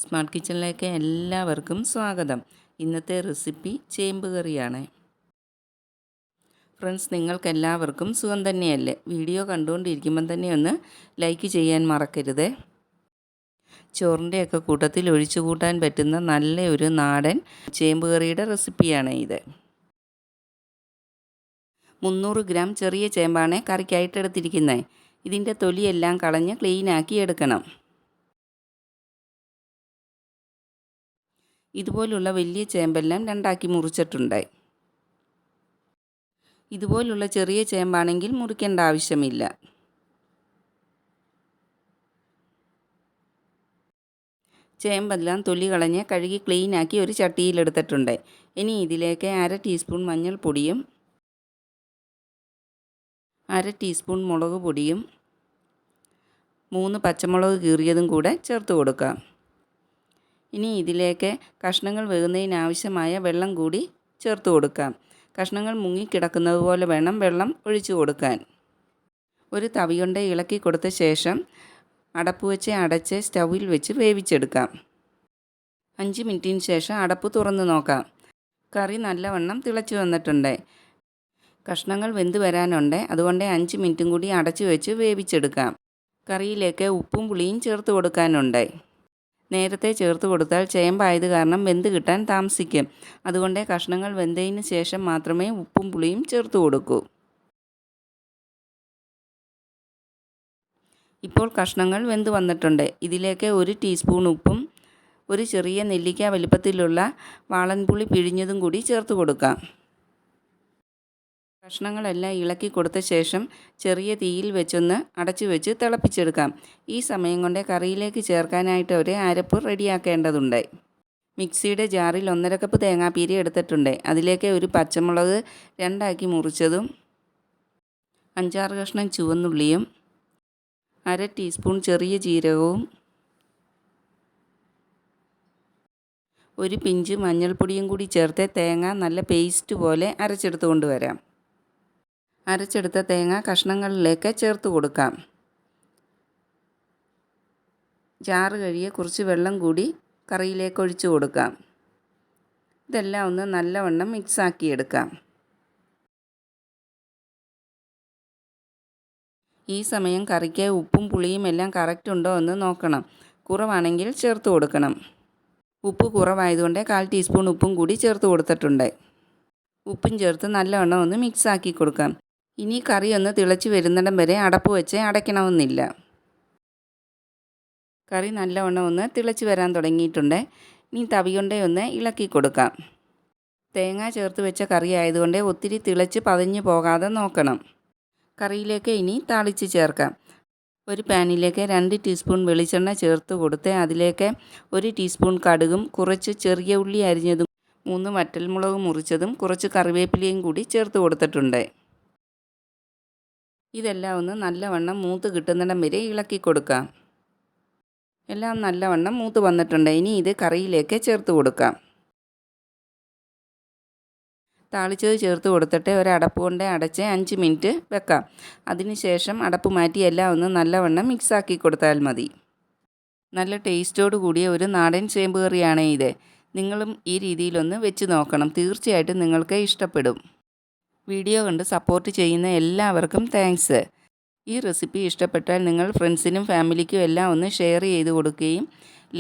Smart കിച്ചണിലേക്ക് എല്ലാവർക്കും സ്വാഗതം. ഇന്നത്തെ റെസിപ്പി ചേമ്പ് കറിയാണ്. ഫ്രണ്ട്സ്, നിങ്ങൾക്കെല്ലാവർക്കും സുഖം തന്നെയല്ലേ? വീഡിയോ കണ്ടുകൊണ്ടിരിക്കുമ്പം തന്നെ ഒന്ന് ലൈക്ക് ചെയ്യാൻ മറക്കരുത്. ചോറിൻ്റെയൊക്കെ കൂട്ടത്തിൽ ഒഴിച്ചു കൂട്ടാൻ പറ്റുന്ന നല്ല ഒരു നാടൻ ചേമ്പ് കറിയുടെ റെസിപ്പിയാണ് ഇത്. 300 ഗ്രാം ചെറിയ ചേമ്പാണ് കറിക്കായിട്ട് എടുത്തിരിക്കുന്നത്. ഇതിൻ്റെ തൊലിയെല്ലാം കളഞ്ഞ് ക്ലീനാക്കി എടുക്കണം. ഇതുപോലുള്ള വലിയ ചേമ്പെല്ലാം രണ്ടാക്കി മുറിച്ചിട്ടുണ്ട്. ഇതുപോലുള്ള ചെറിയ ചേമ്പാണെങ്കിൽ മുറിക്കേണ്ട ആവശ്യമില്ല. ചേമ്പെല്ലാം തൊലി കളഞ്ഞ് കഴുകി ക്ലീനാക്കി ഒരു ചട്ടിയിലെടുത്തിട്ടുണ്ട്. ഇനി ഇതിലേക്ക് 1/2 ടീസ്പൂൺ മഞ്ഞൾപ്പൊടിയും 1/2 ടീസ്പൂൺ മുളക് പൊടിയും 3 പച്ചമുളക് കീറിയതും കൂടെ ചേർത്ത് കൊടുക്കാം. ഇനി ഇതിലേക്ക് കഷ്ണങ്ങൾ വേകുന്നതിനാവശ്യമായ വെള്ളം കൂടി ചേർത്ത് കൊടുക്കാം. കഷ്ണങ്ങൾ മുങ്ങിക്കിടക്കുന്നത് പോലെ വേണം വെള്ളം ഒഴിച്ചു കൊടുക്കാൻ. ഒരു തവി കൊണ്ട് ഇളക്കി കൊടുത്ത ശേഷം അടപ്പ് വെച്ച് അടച്ച് സ്റ്റൗവിൽ വെച്ച് വേവിച്ചെടുക്കാം. 5 മിനിറ്റിന് ശേഷം അടപ്പ് തുറന്ന് നോക്കാം. കറി നല്ലവണ്ണം തിളച്ച് വന്നിട്ടുണ്ട്. കഷ്ണങ്ങൾ വെന്ത് വരാനുണ്ട്. അതുകൊണ്ട് 5 മിനിറ്റും കൂടി അടച്ചു വെച്ച് വേവിച്ചെടുക്കാം. കറിയിലേക്ക് ഉപ്പും പുളിയും ചേർത്ത് കൊടുക്കാനുണ്ട്. നേരത്തെ ചേർത്ത് കൊടുത്താൽ ചേമ്പായത് കാരണം വെന്ത് കിട്ടാൻ താമസിക്കും. അതുകൊണ്ട് കഷ്ണങ്ങൾ വെന്തതിന് ശേഷം മാത്രമേ ഉപ്പും പുളിയും ചേർത്ത് കൊടുക്കൂ. ഇപ്പോൾ കഷ്ണങ്ങൾ വെന്ത് വന്നിട്ടുണ്ട്. ഇതിലേക്ക് 1 ടീസ്പൂൺ ഉപ്പും ഒരു ചെറിയ നെല്ലിക്ക വലിപ്പത്തിലുള്ള വാളൻപുളി പിഴിഞ്ഞതും കൂടി ചേർത്ത് കൊടുക്കാം. കഷ്ണങ്ങളെല്ലാം ഇളക്കി കൊടുത്ത ശേഷം ചെറിയ തീയിൽ വെച്ചൊന്ന് അടച്ചു വെച്ച് തിളപ്പിച്ചെടുക്കാം. ഈ സമയം കൊണ്ട് കറിയിലേക്ക് ചേർക്കാനായിട്ട് ഒരു അരപ്പ് റെഡിയാക്കേണ്ടതുണ്ട്. മിക്സിയുടെ ജാറിൽ 1/2 കപ്പ് തേങ്ങാപ്പീര എടുത്തിട്ടുണ്ട്. അതിലേക്ക് ഒരു പച്ചമുളക് 2 മുറിച്ചതും 5-6 കഷ്ണം ചുവന്നുള്ളിയും 1/2 ടീസ്പൂൺ ചെറിയ ജീരകവും 1 പിഞ്ച് മഞ്ഞൾപ്പൊടിയും കൂടി ചേർത്ത് തേങ്ങ നല്ല പേസ്റ്റ് പോലെ അരച്ചെടുത്ത് കൊണ്ടുവരാം. അരച്ചെടുത്ത തേങ്ങ കഷ്ണങ്ങളിലേക്ക് ചേർത്ത് കൊടുക്കാം. ജാറ് കഴുകിയ കുറച്ച് വെള്ളം കൂടി കറിയിലേക്ക് ഒഴിച്ചു കൊടുക്കാം. ഇതെല്ലാം ഒന്ന് നല്ലവണ്ണം മിക്സാക്കിയെടുക്കാം. ഈ സമയം കറിക്ക് ഉപ്പും പുളിയും എല്ലാം കറക്റ്റ് ഉണ്ടോ എന്ന് നോക്കണം. കുറവാണെങ്കിൽ ചേർത്ത് കൊടുക്കണം. ഉപ്പ് കുറവായതുകൊണ്ട് 1/4 ടീസ്പൂൺ ഉപ്പും കൂടി ചേർത്ത് കൊടുത്തിട്ടുണ്ട്. ഉപ്പും ചേർത്ത് നല്ലവണ്ണം ഒന്ന് മിക്സാക്കി കൊടുക്കാം. ഇനി കറി ഒന്ന് തിളച്ച് വരുന്നിടം വരെ അടപ്പ് വെച്ച് അടയ്ക്കണമെന്നില്ല. കറി നല്ലവണ്ണം ഒന്ന് തിളച്ച് വരാൻ തുടങ്ങിയിട്ടുണ്ട്. ഇനി തവി കൊണ്ട് ഒന്ന് ഇളക്കി കൊടുക്കാം. തേങ്ങ ചേർത്ത് വെച്ച കറി ആയതുകൊണ്ട് ഒത്തിരി തിളച്ച് പതഞ്ഞു പോകാതെ നോക്കണം. കറിയിലേക്ക് ഇനി താളിച്ച് ചേർക്കാം. ഒരു പാനിലേക്ക് 2 ടീസ്പൂൺ വെളിച്ചെണ്ണ ചേർത്ത് കൊടുത്ത് അതിലേക്ക് 1 ടീസ്പൂൺ കടുകും കുറച്ച് ചെറിയ ഉള്ളി അരിഞ്ഞതും 3 വറ്റൽമുളക് മുറിച്ചതും കുറച്ച് കറിവേപ്പിലയും കൂടി ചേർത്ത് കൊടുത്തിട്ടുണ്ട്. ഇതെല്ലാം ഒന്ന് നല്ലവണ്ണം മൂത്ത് കിട്ടുന്നിടം വരെ ഇളക്കി കൊടുക്കാം. എല്ലാം നല്ലവണ്ണം മൂത്ത് വന്നിട്ടുണ്ട്. ഇനി ഇത് കറിയിലേക്ക് ചേർത്ത് കൊടുക്കാം. താളിച്ചത് ചേർത്ത് കൊടുത്തിട്ട് ഒരു അടപ്പ് കൊണ്ട് അടച്ച് 5 മിനിറ്റ് വെക്കാം. അതിനുശേഷം അടപ്പ് മാറ്റി എല്ലാം ഒന്ന് നല്ലവണ്ണം മിക്സാക്കി കൊടുത്താൽ മതി. നല്ല ടേസ്റ്റോട് കൂടിയ ഒരു നാടൻ ചേമ്പ് കറിയാണ് ഇത്. നിങ്ങളും ഈ രീതിയിലൊന്ന് വെച്ച് നോക്കണം. തീർച്ചയായിട്ടും നിങ്ങൾക്ക് ഇഷ്ടപ്പെടും. വീഡിയോ കണ്ട് സപ്പോർട്ട് ചെയ്യുന്ന എല്ലാവർക്കും താങ്ക്സ്. ഈ റെസിപ്പി ഇഷ്ടപ്പെട്ടാൽ നിങ്ങൾ ഫ്രണ്ട്സിനും ഫാമിലിക്കും എല്ലാം ഒന്ന് ഷെയർ ചെയ്ത് കൊടുക്കുകയും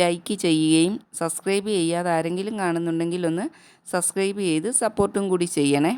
ലൈക്ക് ചെയ്യുകയും സബ്സ്ക്രൈബ് ചെയ്യാതെ ആരെങ്കിലും കാണുന്നുണ്ടെങ്കിൽ ഒന്ന് സബ്സ്ക്രൈബ് ചെയ്ത് സപ്പോർട്ടും കൂടി ചെയ്യണേ.